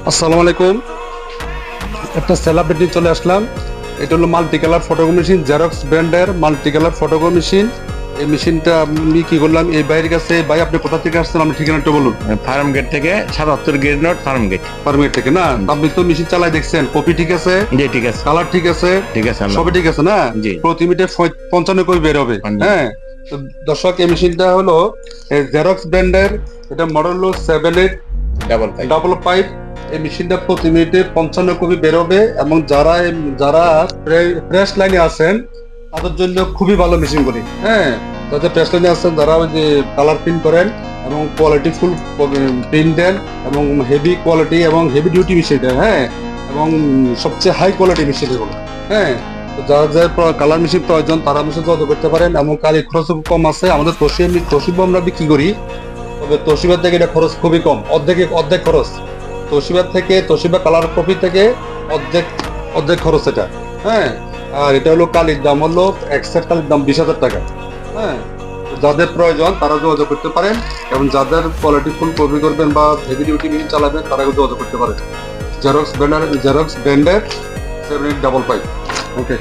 আসসালামু আলাইকুম। একটা সেলিব্রিটি চলে আসলাম। এটা হলো multi colour photocopy machine, xerox ব্র্যান্ডের মাল্টি কালার ফটোকপি মেশিন। এই মেশিনটা আমি কি করলাম, এই ভাইয়ের কাছে, ভাই আপনি কোথা থেকে আসছেন, আপনি ঠিকানাটা বলুন। ফার্ম গেট থেকে ৭৭ গেট রোড ফার্ম গেট। ফার্মের থেকে না? আপনি তো মেশিন চালাই দেখছেন, কপি ঠিক আছে, জি ঠিক আছে, কালার ঠিক আছে, ঠিক আছে সবই ঠিক আছে না? জি। প্রতি মিনিটে 55 কপি বের হবে। হ্যাঁ, তো দর্শক এই মেশিনটা হলো জেরক্স ব্র্যান্ডের। এটা মডেল হলো 7855। এই মেশিনটা প্রতি মিনিটে 55 কপি বেরোবে, এবং যারা প্রেস লাইনে আছেন তাদের জন্য খুবই ভালো মেশিন করি। হ্যাঁ, যাদের প্রেস লাইনে আছেন, যারা ওই যে কালার প্রিন্ট করেন এবং কোয়ালিটি ফুল প্রিন্ট দেন এবং হেভি কোয়ালিটি এবং হেভি ডিউটি মেশিন দেন। হ্যাঁ, এবং সবচেয়ে হাই কোয়ালিটি মেশিন এগুলো। হ্যাঁ, তো যাদের কালার মেশিন প্রয়োজন তারা আমার সাথে যোগাযোগ করতে পারেন, এবং কালি খরচ কম আছে। আমাদের তোশিবা আমরা বিক্রি করি, তবে তোশিবার থেকে এটা খরচ খুবই কম, অর্ধেক খরচ। তোশিবা কালার কপি থেকে অর্ধেক অর্ধেক খরচ এটা। হ্যাঁ, আর এটা হলো কালির দাম হলো এক সেট কালির দাম 20,000 টাকা। হ্যাঁ, তো যাদের প্রয়োজন তারা যোগাযোগ করতে পারেন, এবং যাদের কোয়ালিটি ফুল কপি করবেন বা হেভি ডিউটি মেশিন চালাবেন তারা যোগাযোগ করতে পারেন। জেরক্স ব্র্যান্ডের 7855। ওকে।